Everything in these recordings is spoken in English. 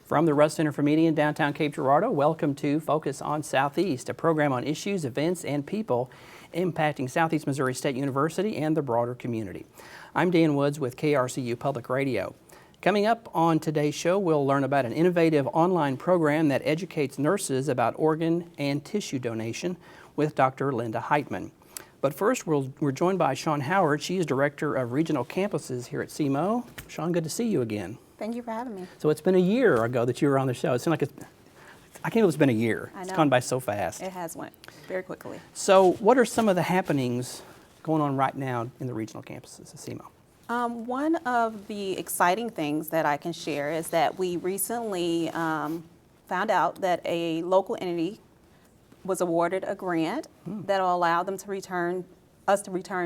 From the Russ Center for Media in downtown Cape Girardeau, welcome to Focus on Southeast, a program on issues, events, and people impacting Southeast Missouri State University and the broader community. I'm Dan Woods with KRCU Public Radio. Coming up on today's show, we'll learn about an innovative online program that educates nurses about organ and tissue donation with Dr. Linda Heitman. But first, we're joined by Shawn Howard. She is Director of Regional Campuses here at SEMO. Shawn, good to see you again. Thank you for having me. So it's been a year ago that you were on the show. It seemed like I can't believe it's been a year. I know. It's gone by so fast. It has went very quickly. So what are some of the happenings going on right now in the regional campuses at SEMO? One of the exciting things that I can share is that we recently found out that a local entity was awarded a grant that will allow them to return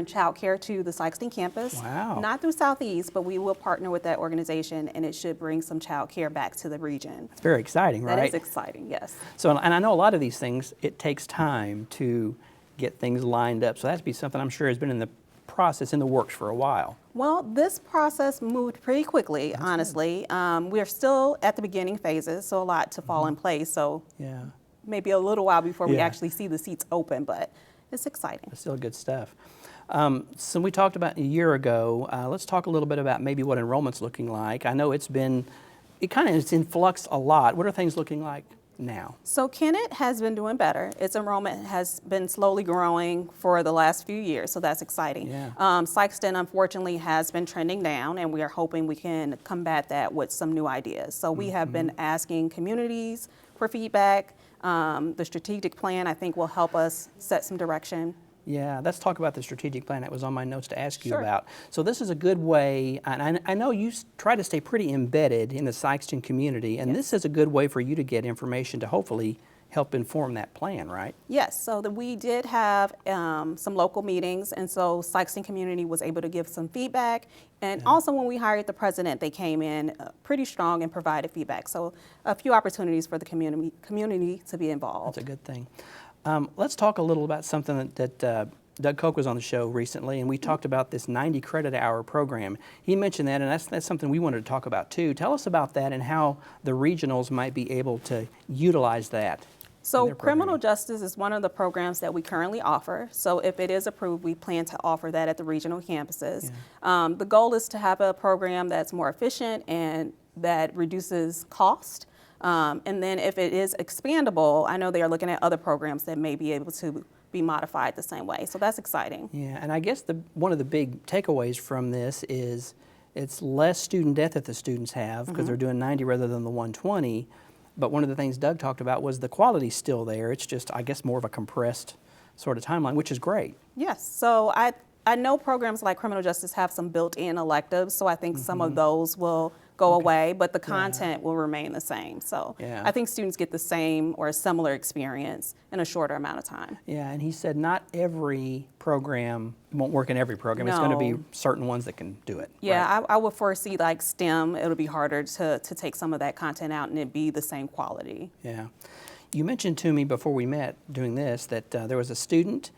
child care to the Sikeston campus. Wow. Not through Southeast, but we will partner with that organization, and it should bring some child care back to the region. It's very exciting, right? That is exciting, yes. So, and I know a lot of these things, it takes time to get things lined up. So that has to be something I'm sure has been in the process, in the works for a while. Well, this process moved pretty quickly, honestly. We're still at the beginning phases, so a lot to fall in place. So Yeah. maybe a little while before we Yeah. actually see the seats open, but it's exciting. It's still good stuff. So we talked about a year ago. Let's talk a little bit about maybe what enrollment's looking like. I know it's in flux a lot. What are things looking like now? So Kennett has been doing better. Its enrollment has been slowly growing for the last few years, so that's exciting. Yeah. Sikeston, unfortunately, has been trending down, and we are hoping we can combat that with some new ideas. So we have been asking communities for feedback. The strategic plan, I think, will help us set some direction. Yeah, let's talk about the strategic plan. That was on my notes to ask you Sure. about. So this is a good way, and I know you try to stay pretty embedded in the Sikeston community, and this is a good way for you to get information to hopefully help inform that plan, right? Yes, so we did have some local meetings, and so Sikeston community was able to give some feedback. And also when we hired the president, they came in pretty strong and provided feedback. So a few opportunities for the community to be involved. That's a good thing. Let's talk a little about something that Doug Koch was on the show recently, and we talked about this 90 credit hour program. He mentioned that, and that's something we wanted to talk about too. Tell us about that and how the regionals might be able to utilize that. So criminal justice is one of the programs that we currently offer. So if it is approved, we plan to offer that at the regional campuses. The goal is to have a program that's more efficient and that reduces cost. And then if it is expandable, I know they are looking at other programs that may be able to be modified the same way. So that's exciting. Yeah, and I guess one of the big takeaways from this is it's less student death that the students have because they're doing 90 rather than the 120. But one of the things Doug talked about was the quality's still there. It's just, I guess, more of a compressed sort of timeline, which is great. Yes, so I know programs like criminal justice have some built-in electives, so I think some of those will go away, but the content will remain the same. So I think students get the same or a similar experience in a shorter amount of time. Yeah, and he said not every program won't work in every program. It's going to be certain ones that can do it. Yeah, right? I would foresee like STEM, it'll be harder to take some of that content out and it be the same quality. Yeah. You mentioned to me before we met doing this that there was a student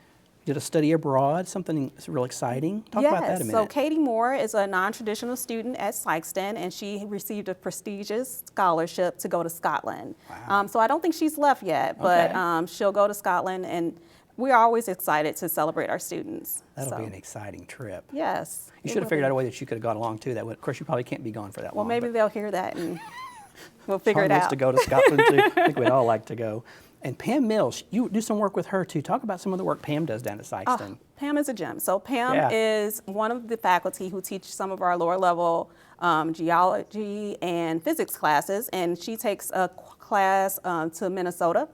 did a study abroad, something real exciting. Talk about that a minute. So Katie Moore is a non-traditional student at Sikeston, and she received a prestigious scholarship to go to Scotland. Wow. So I don't think she's left yet, but she'll go to Scotland, and we're always excited to celebrate our students. That'll be an exciting trip. Yes. You should have figured out a way that you could have gone along too. That would, of course, you probably can't be gone for that long. Well, maybe they'll hear that, and we'll figure Shawn it wants out. to go to Scotland too. I think we'd all like to go. And Pam Mills, you do some work with her too. Talk about some of the work Pam does down at Sikeston. Pam is a gem. So Pam is one of the faculty who teach some of our lower level geology and physics classes, and she takes a class to Minnesota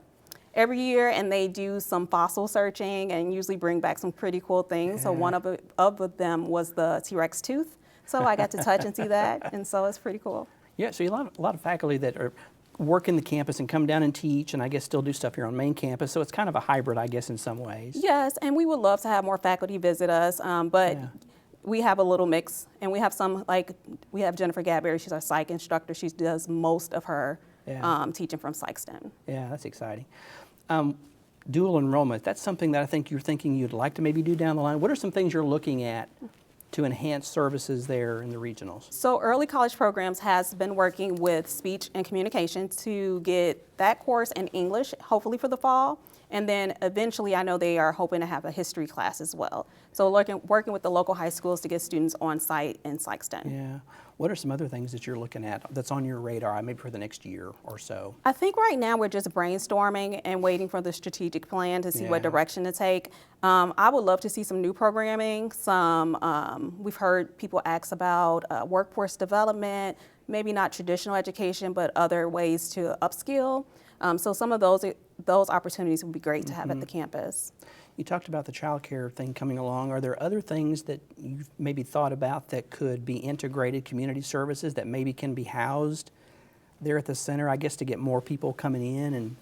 every year, and they do some fossil searching and usually bring back some pretty cool things. So one of them was the T-Rex tooth. So I got to touch and see that, and so it's pretty cool. Yeah, so you have a lot of faculty that are work in the campus and come down and teach, and I guess still do stuff here on main campus. So it's kind of a hybrid, I guess, in some ways. Yes, and we would love to have more faculty visit us, but we have a little mix, and we have some, like, we have Jennifer Gadberry, she's our psych instructor. She does most of her teaching from Sikeston. Yeah, that's exciting. Dual enrollment, that's something that I think you're thinking you'd like to maybe do down the line. What are some things you're looking at to enhance services there in the regionals? So Early College Programs has been working with speech and communication to get that course in English, hopefully for the fall. And then eventually I know they are hoping to have a history class as well. So working with the local high schools to get students on site in Sikeston. Yeah. What are some other things that you're looking at that's on your radar, maybe for the next year or so? I think right now we're just brainstorming and waiting for the strategic plan to see what Yeah. direction to take. I would love to see some new programming. We've heard people ask about workforce development, maybe not traditional education, but other ways to upskill. So some of those opportunities would be great to have at the campus. You talked about the child care thing coming along. Are there other things that you've maybe thought about that could be integrated community services that maybe can be housed there at the center, I guess, to get more people coming in? And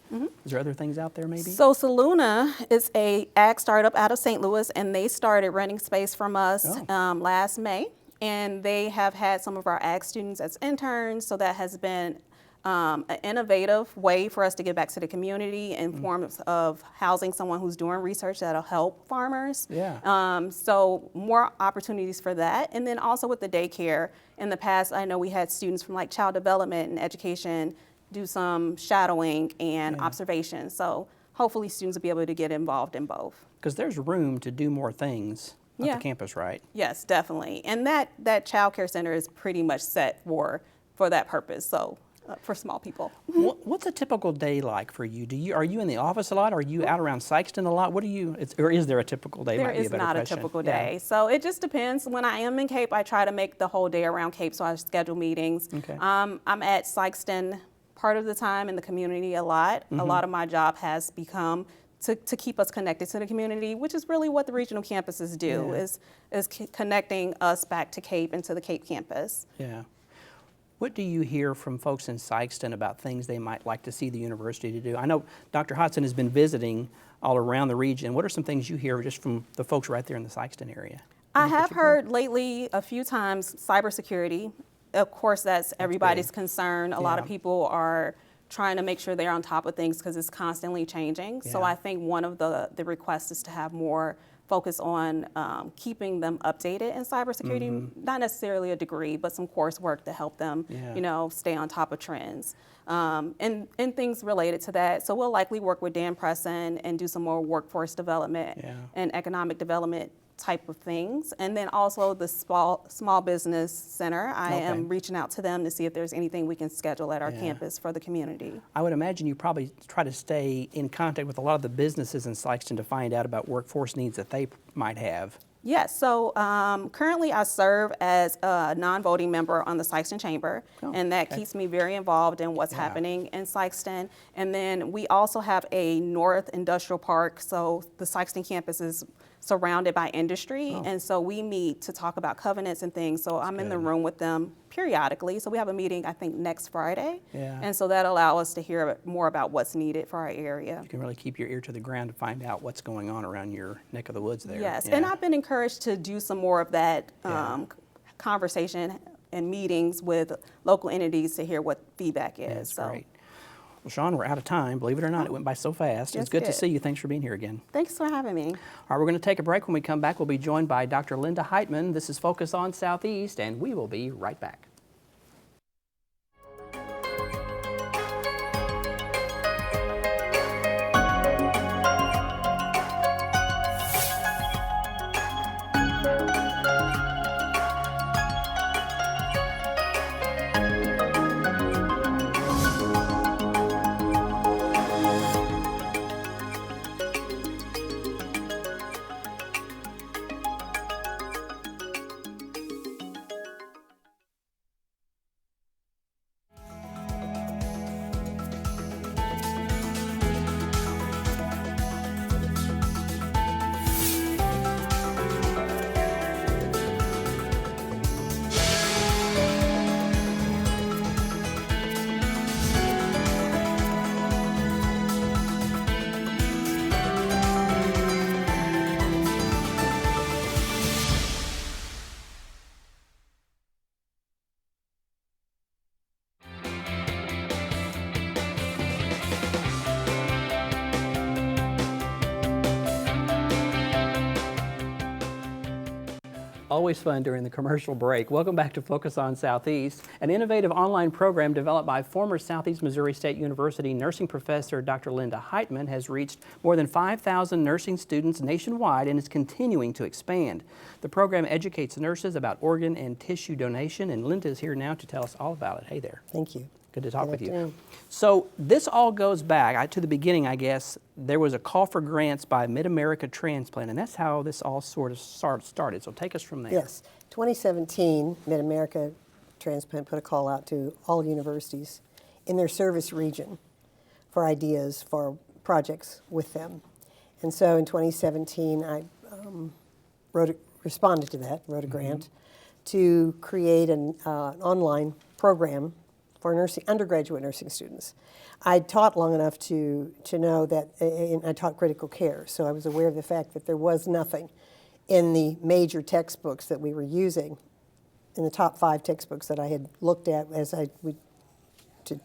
is there other things out there maybe? So Saluna is a ag startup out of St. Louis, and they started renting space from us last May. And they have had some of our ag students as interns, so that has been an innovative way for us to get back to the community in forms of housing someone who's doing research that'll help farmers. Yeah. So more opportunities for that. And then also with the daycare, in the past, I know we had students from like child development and education do some shadowing and observation. So hopefully students will be able to get involved in both. Because there's room to do more things at the campus, right? Yes, definitely. And that child care center is pretty much set for that purpose. So for small people. What's a typical day like for you? Are you in the office a lot? Are you out around Sikeston a lot? What do you, or is there a typical day? There Might be is a better not question. a typical day. So it just depends. When I am in Cape, I try to make the whole day around Cape, so I schedule meetings. Okay. I'm at Sikeston part of the time in the community a lot. A lot of my job has become to keep us connected to the community, which is really what the regional campuses do, is connecting us back to Cape and to the Cape campus. Yeah. What do you hear from folks in Sikeston about things they might like to see the university to do? I know Dr. Hodson has been visiting all around the region. What are some things you hear just from the folks right there in the Sikeston area? I have heard lately a few times cybersecurity. Of course, that's everybody's concern. A lot of people are trying to make sure they're on top of things because it's constantly changing. So I think one of the requests is to have more focus on keeping them updated in cybersecurity, not necessarily a degree, but some coursework to help them, stay on top of trends and things related to that. So we'll likely work with Dan Presson and do some more workforce development and economic development type of things. And then also the small business center, I am reaching out to them to see if there's anything we can schedule at our campus for the community. I would imagine you probably try to stay in contact with a lot of the businesses in Sikeston to find out about workforce needs that they might have. Yes, so currently I serve as a non-voting member on the Sikeston Chamber, and that keeps me very involved in what's happening in Sikeston. And then we also have a North Industrial Park, so the Sikeston campus is surrounded by industry, and so we meet to talk about covenants and things. So I'm in the room with them periodically. So we have a meeting, I think, next Friday, and so that allows us to hear more about what's needed for our area. You can really keep your ear to the ground to find out what's going on around your neck of the woods there. Yes, and I've been encouraged to do some more of that conversation and meetings with local entities to hear what feedback is. That's great. Well, Sean, we're out of time. Believe it or not, it went by so fast. It's good to see you. Thanks for being here again. Thanks for having me. All right, we're going to take a break. When we come back, we'll be joined by Dr. Linda Heitman. This is Focus on Southeast, and we will be right back. Always fun during the commercial break. Welcome back to Focus on Southeast, an innovative online program developed by former Southeast Missouri State University nursing professor Dr. Linda Heitman has reached more than 5,000 nursing students nationwide and is continuing to expand. The program educates nurses about organ and tissue donation, and Linda is here now to tell us all about it. Hey there. Thank you. Good to talk with you. afternoon. So this all goes back to the beginning, I guess. There was a call for grants by Mid-America Transplant, and that's how this all sort of started. So take us from there. Yes, 2017, Mid-America Transplant put a call out to all universities in their service region for ideas for projects with them. And so in 2017, I responded to that, wrote a grant to create an online program for undergraduate nursing students. I taught long enough to know that, and I taught critical care, so I was aware of the fact that there was nothing in the major textbooks that we were using, in the top 5 textbooks that I had looked at as to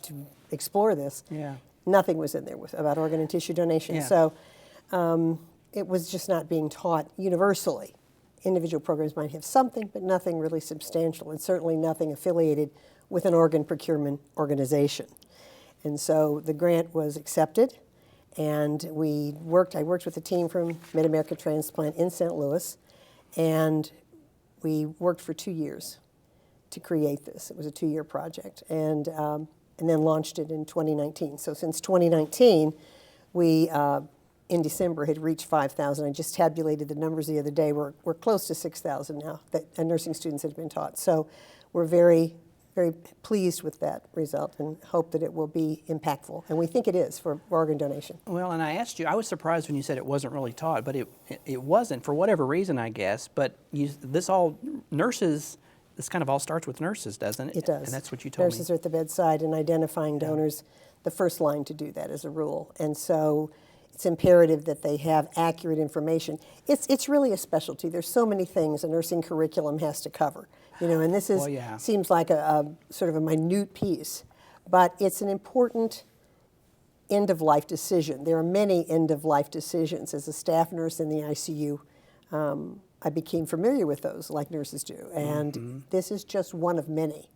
explore this. Yeah. Nothing was in there about organ and tissue donation. Yeah. So it was just not being taught universally. Individual programs might have something, but nothing really substantial, and certainly nothing affiliated with an organ procurement organization. And so the grant was accepted, and I worked with a team from Mid-America Transplant in St. Louis, and we worked for 2 years to create this. It was a 2-year project, and then launched it in 2019. So since 2019, we, in December, had reached 5,000. I just tabulated the numbers the other day. We're close to 6,000 now that nursing students have been taught. So we're very pleased with that result and hope that it will be impactful. And we think it is for organ donation. Well, and I asked you, I was surprised when you said it wasn't really taught, but it wasn't for whatever reason, I guess. But this kind of all starts with nurses, doesn't it? It does. And that's what you told me. Nurses are at the bedside, and identifying donors, the first line to do that as a rule. And so it's imperative that they have accurate information. It's really a specialty. There's so many things a nursing curriculum has to cover. And this is seems like a sort of a minute piece, but it's an important end-of-life decision. There are many end-of-life decisions. As a staff nurse in the ICU, I became familiar with those, like nurses do, and this is just one of many.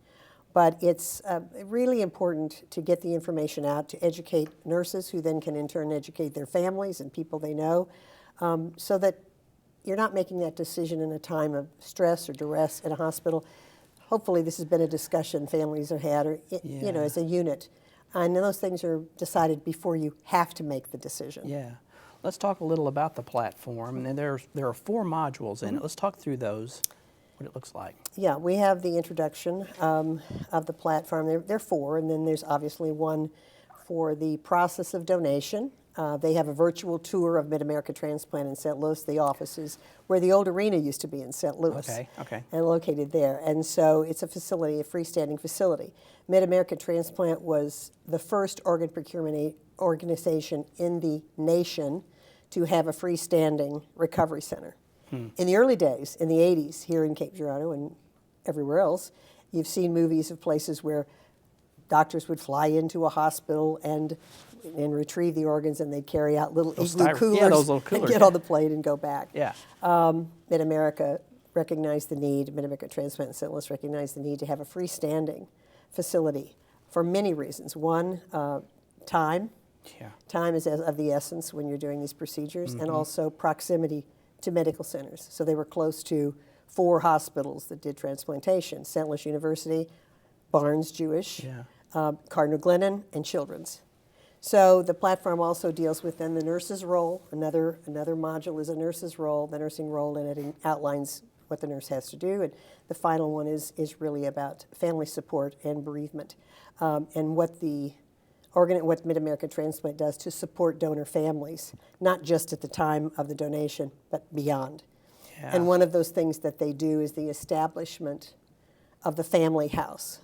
But it's really important to get the information out, to educate nurses who then can in turn educate their families and people they know, so that you're not making that decision in a time of stress or duress in a hospital. Hopefully this has been a discussion families have had, or as a unit. And those things are decided before you have to make the decision. Yeah. Let's talk a little about the platform. And there are 4 modules in it. Let's talk through those, what it looks like. Yeah, we have the introduction of the platform. There are 4, and then there's obviously one for the process of donation. They have a virtual tour of Mid-America Transplant in St. Louis, the offices, where the old arena used to be in St. Louis. Okay. And located there. And so it's a facility, a freestanding facility. Mid-America Transplant was the first organ procurement organization in the nation to have a freestanding recovery center. In the early days, in the 80s, here in Cape Girardeau and everywhere else, you've seen movies of places where doctors would fly into a hospital and retrieve the organs, and they'd carry out little igloo coolers, those little coolers, and get on the plane and go back. Yeah. Mid-America recognized the need, Mid-America Transplant in St. Louis recognized the need to have a freestanding facility for many reasons. One, time. Yeah. Time is of the essence when you're doing these procedures, and also proximity to medical centers. So they were close to 4 hospitals that did transplantation: St. Louis University, Barnes Jewish, Cardinal Glennon, and Children's. So the platform also deals with then the nurse's role. Another module is a nurse's role, the nursing role in it, and outlines what the nurse has to do. And the final one is really about family support and bereavement, and what Mid-America Transplant does to support donor families, not just at the time of the donation, but beyond. Yeah. And one of those things that they do is the establishment of the family house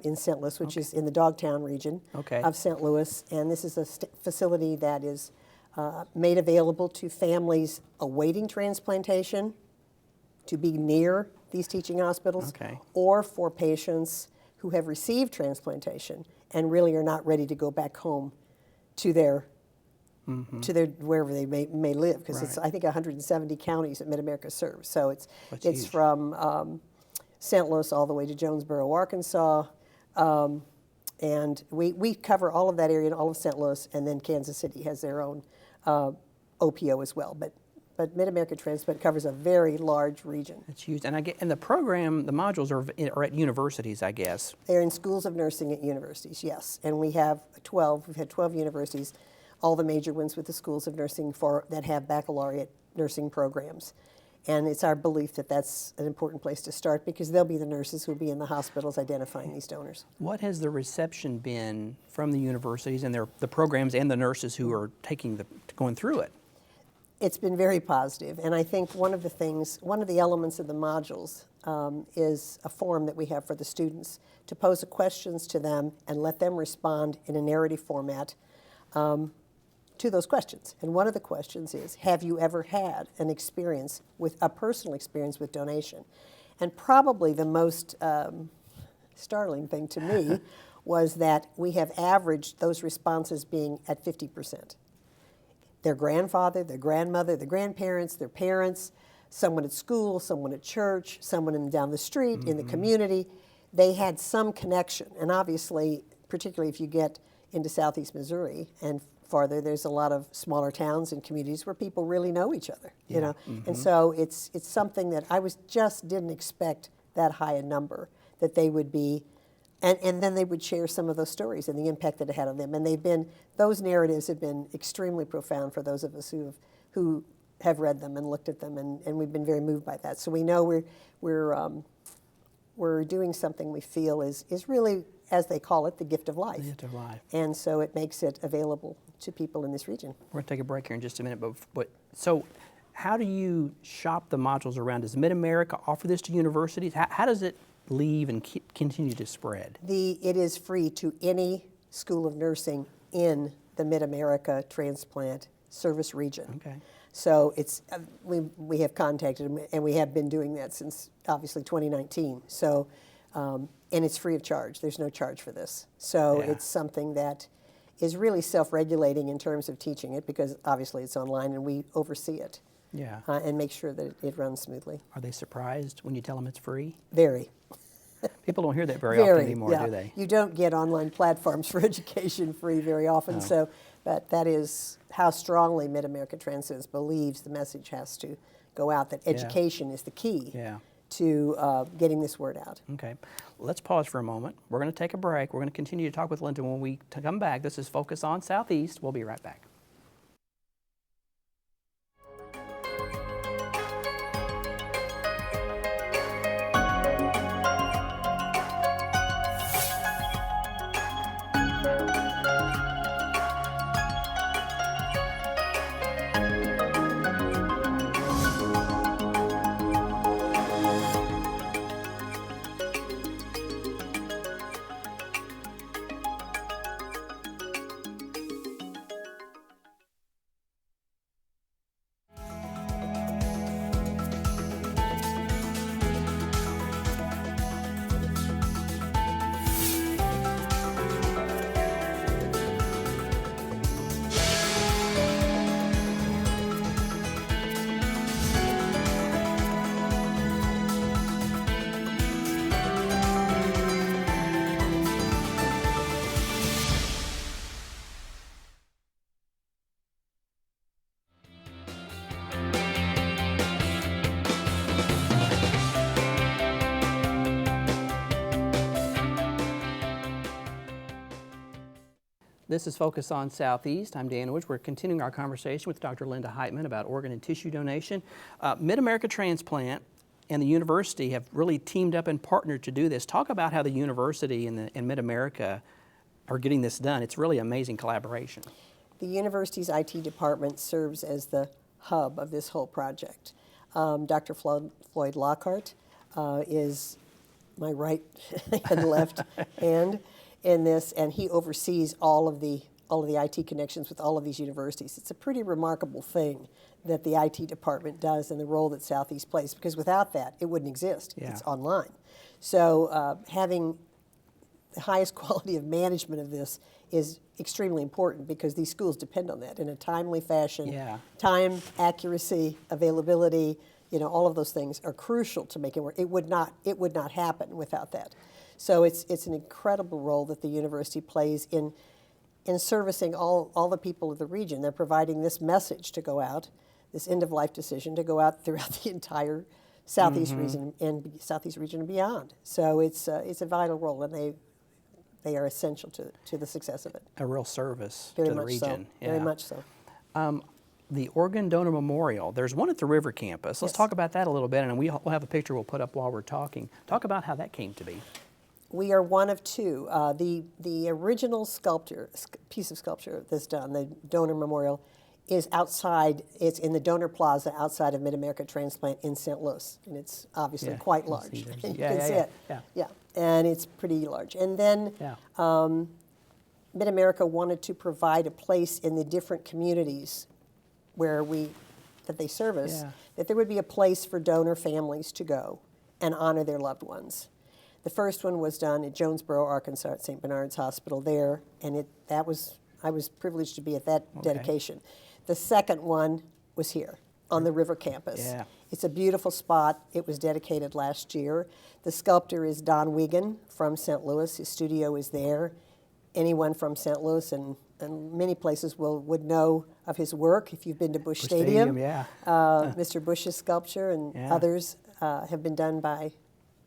in St. Louis, which is in the Dogtown region of St. Louis. And this is a facility that is made available to families awaiting transplantation to be near these teaching hospitals, or for patients who have received transplantation and really are not ready to go back home to their to their wherever they may live, because it's, I think, 170 counties that Mid-America serves. So it's huge. from St. Louis all the way to Jonesboro, Arkansas, and we cover all of that area and all of St. Louis, and then Kansas City has their own OPO as well. But Mid-America Transplant covers a very large region. It's huge. And and the program, the modules are at universities, I guess. They're in schools of nursing at universities, yes. And we have 12. We've had 12 universities, all the major ones with the schools of nursing that have baccalaureate nursing programs. And it's our belief that that's an important place to start, because they'll be the nurses who'll be in the hospitals identifying these donors. What has the reception been from the universities and the programs and the nurses who are going through it? It's been very positive, and I think one of the elements of the modules is a form that we have for the students to pose questions to them and let them respond in a narrative format to those questions. And one of the questions is, have you ever had a personal experience with donation? And probably the most startling thing to me was that we have averaged those responses being at 50%. Their grandfather, their grandmother, their grandparents, their parents, someone at school, someone at church, someone down the street, in the community, they had some connection. And obviously, particularly if you get into southeast Missouri and farther, there's a lot of smaller towns and communities where people really know each other, you know. And so it's something that I didn't expect that high a number, that they would be. And then they would share some of those stories and the impact that it had on them. And those narratives have been extremely profound for those of us who have read them and looked at them, and we've been very moved by that. So we know we're doing something we feel is really, as they call it, the gift of life. The gift of life. And so it makes it available to people in this region. We're going to take a break here in just a minute, but so how do you shop the modules around? Does Mid-America offer this to universities? How does it leave and continue to spread? It is free to any school of nursing in the Mid-America Transplant Service region. Okay. So it's we have contacted them, and we have been doing that since obviously 2019. So and it's free of charge. There's no charge for this. So it's something that is really self-regulating in terms of teaching it, because obviously it's online and we oversee it. Yeah. And make sure that it runs smoothly. Are they surprised when you tell them it's free? Very. People don't hear that very often anymore, yeah. do they? You don't get online platforms for education free very often. So, but that is how strongly Mid-America Transcends believes the message has to go out, that education is the key to getting this word out. Okay. Let's pause for a moment. We're going to take a break. We're going to continue to talk with Linda when we come back. This is Focus on Southeast. We'll be right back. This is Focus on Southeast. I'm Dan Woods. We're continuing our conversation with Dr. Linda Heitman about organ and tissue donation. Mid-America Transplant and the university have really teamed up and partnered to do this. Talk about how the university and Mid-America are getting this done. It's really amazing collaboration. The university's IT department serves as the hub of this whole project. Dr. Floyd Lockhart is my right and left hand in this, and he oversees all of the IT connections with all of these universities. It's a pretty remarkable thing that the IT department does and the role that Southeast plays, because without that, it wouldn't exist. Yeah. It's online. So having the highest quality of management of this is extremely important because these schools depend on that in a timely fashion. Yeah. Time, accuracy, availability, all of those things are crucial to make it work. It would not happen without that. So it's an incredible role that the university plays in servicing all the people of the region. They're providing this message to go out, this end-of-life decision to go out throughout the entire Southeast region and beyond. So it's a vital role, and they are essential to the success of it. A real service Very to the much region. so. Very much so. The Organ Donor Memorial, there's one at the River Campus. Let's Yes. talk about that a little bit, and we'll have a picture we'll put up while we're talking. Talk about how that came to be. We are one of two. The original piece of sculpture that's done, the donor memorial, is outside. It's in the donor plaza outside of Mid-America Transplant in St. Louis, and it's obviously Yeah, quite you can see large. there's- You yeah, can yeah, see yeah, it. yeah. Yeah, and it's pretty large. And then Yeah. Mid-America wanted to provide a place in the different communities that they service, Yeah. that there would be a place for donor families to go and honor their loved ones. The first one was done at Jonesboro, Arkansas, at St. Bernard's Hospital there, and I was privileged to be at that dedication. The second one was here on the River Campus. Yeah. It's a beautiful spot. It was dedicated last year. The sculptor is Don Wiegand from St. Louis. His studio is there. Anyone from St. Louis and many places would know of his work if you've been to Busch Stadium. Yeah. Mr. Bush's sculpture and Yeah. others have been done by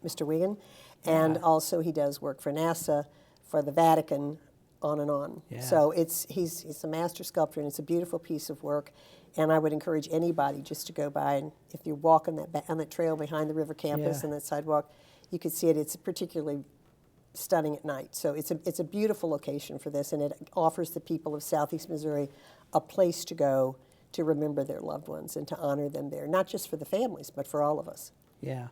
Mr. Wiegand. And also he does work for NASA, for the Vatican, on and on. Yeah. So he's a master sculptor, and it's a beautiful piece of work. And I would encourage anybody just to go by, and if you walk on that trail behind the River Campus Yeah. and that sidewalk, you could see it. It's particularly stunning at night. So it's a beautiful location for this, and it offers the people of Southeast Missouri a place to go to remember their loved ones and to honor them there, not just for the families, but for all of us. Yeah.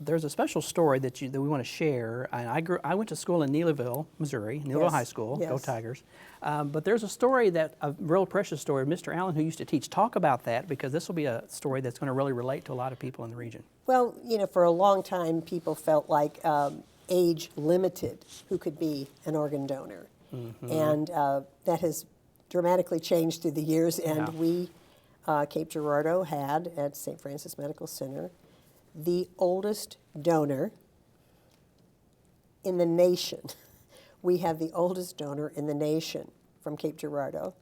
There's a special story that we want to share. I went to school in Neelyville, Missouri, Neelyville Yes, High School, Go yes. Tigers. But there's a real precious story of Mr. Allen, who used to teach. Talk about that, because this will be a story that's going to really relate to a lot of people in the region. Well, for a long time, people felt like age limited who could be an organ donor. Mm-hmm. And that has dramatically changed through the years. And Yeah. we, Cape Girardeau, had at St. Francis Medical Center the oldest donor in the nation. We have the oldest donor in the nation from Cape Girardeau.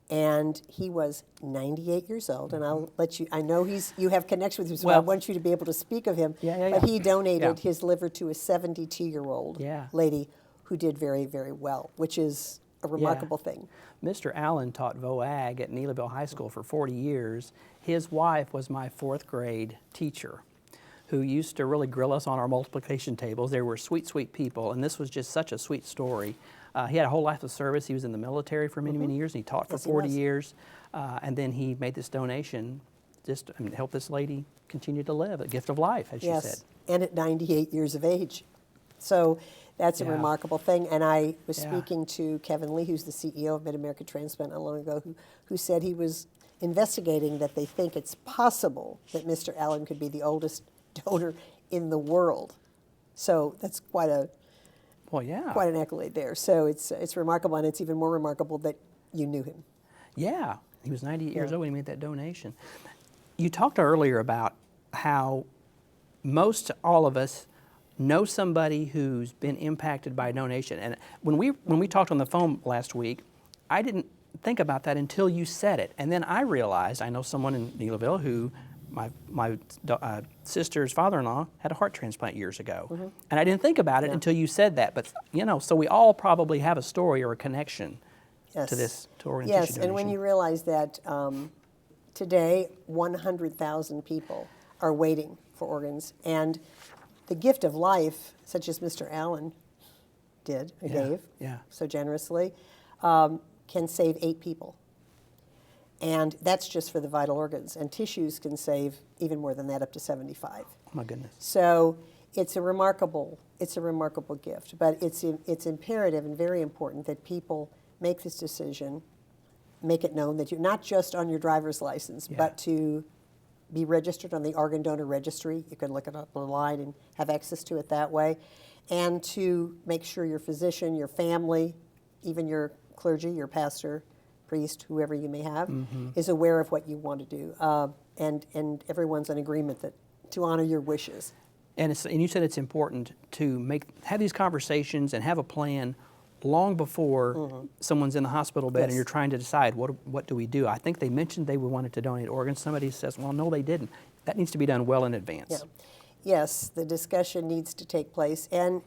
And he was 98 years old, and I'll let you, I know you have connection with him, so I Well- want you to be able to speak of him. Yeah. But he donated Yeah. his liver to a 72-year-old Yeah. lady who did very, very well, which is a remarkable thing. Mr. Allen taught VOAG at Neelyville High School for 40 years. His wife was my 4th grade teacher, who used to really grill us on our multiplication tables. They were sweet, sweet people, and this was just such a sweet story. He had a whole life of service. He was in the military for many, many years, and he taught for Yes, he 40 was. years. And then he made this donation just to help this lady continue to live, a gift of life, as she Yes, said. and at 98 years of age. So that's a Yeah. remarkable thing. And I was Yeah. speaking to Kevin Lee, who's the CEO of Mid-America Transplant not long ago, who said he was investigating that they think it's possible that Mr. Allen could be the oldest donor in the world. So that's quite Well, yeah. an accolade there. So it's remarkable, and it's even more remarkable that you knew him. Yeah, he was 98 years Yeah. old when he made that donation. You talked earlier about how most all of us know somebody who's been impacted by a donation. And when we talked on the phone last week, I didn't think about that until you said it. And then I realized I know someone in Neelyville who my sister's father-in-law had a heart transplant years ago. And I didn't think about it until you said that. But, so we all probably have a story or a connection Yes. to this to organ tissue Yes, and when donation. you realize that today 100,000 people are waiting for organs, and the gift of life, such as Mr. Allen gave yeah. so generously, can save 8 people. And that's just for the vital organs, and tissues can save even more than that, up to 75. Oh my goodness. So it's a remarkable gift, but it's imperative and very important that people make this decision, make it known that you're not just on your driver's license, Yeah. but to be registered on the Organ Donor Registry. You can look it up online and have access to it that way, and to make sure your physician, your family, even your clergy, your pastor, priest, whoever you may have, is aware of what you want to do, and everyone's in agreement that to honor your wishes. And you said it's important to have these conversations and have a plan long before someone's in the hospital bed and you're trying to decide what do we do. I think they mentioned they wanted to donate organs. Somebody says, well, no, they didn't. That needs to be done well in advance. Yeah. Yes, the discussion needs to take place, and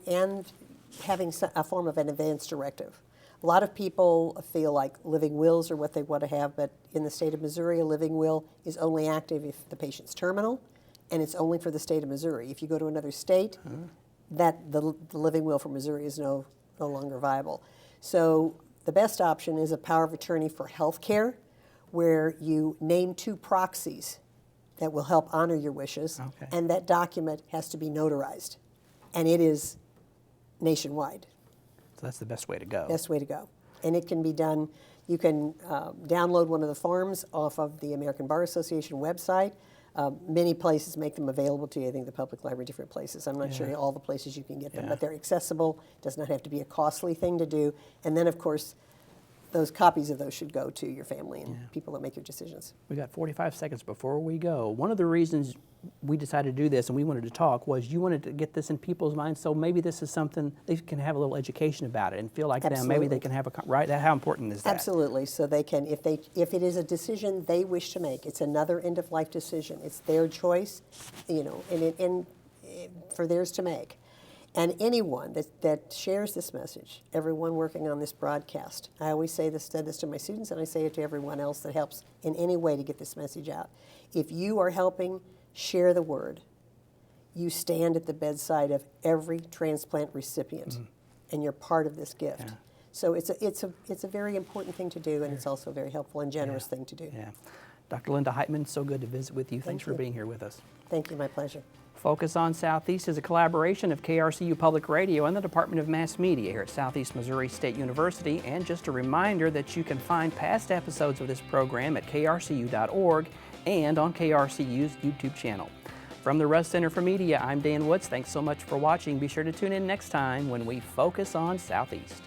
having a form of an advance directive. A lot of people feel like living wills are what they want to have, but in the state of Missouri, a living will is only active if the patient's terminal, and it's only for the state of Missouri. If you go to another state, that the living will for Missouri is no longer viable. So the best option is a power of attorney for health care, where you name 2 proxies that will help honor your wishes, and that document has to be notarized, and it is nationwide. So that's the best way to go. Best way to go. And it can be done, you can download one of the forms off of the American Bar Association website. Many places make them available to you. I think the public library, different places. I'm not sure all the places you can get them, but they're accessible. It does not have to be a costly thing to do. And then, of course, those copies of those should go to your family and people that make your decisions. We got 45 seconds before we go. One of the reasons we decided to do this and we wanted to talk was you wanted to get this in people's minds, so maybe this is something they can have a little education about it and feel like them. Maybe they can have how important is that? Absolutely. So they can, if it is a decision they wish to make, it's another end of life decision. It's their choice, and for theirs to make. And anyone that shares this message, everyone working on this broadcast, I always said this to my students, and I say it to everyone else that helps in any way to get this message out. If you are helping share the word, you stand at the bedside of every transplant recipient, and you're part of this gift. Yeah. So it's a very important thing to do, and it's also a very helpful and generous thing to do. Yeah. Dr. Linda Heitman, so good to visit with you. Thanks for being here with us. Thank you, my pleasure. Focus on Southeast is a collaboration of KRCU Public Radio and the Department of Mass Media here at Southeast Missouri State University. And just a reminder that you can find past episodes of this program at krcu.org and on KRCU's YouTube channel. From the Russ Center for Media, I'm Dan Woods. Thanks so much for watching. Be sure to tune in next time when we focus on Southeast.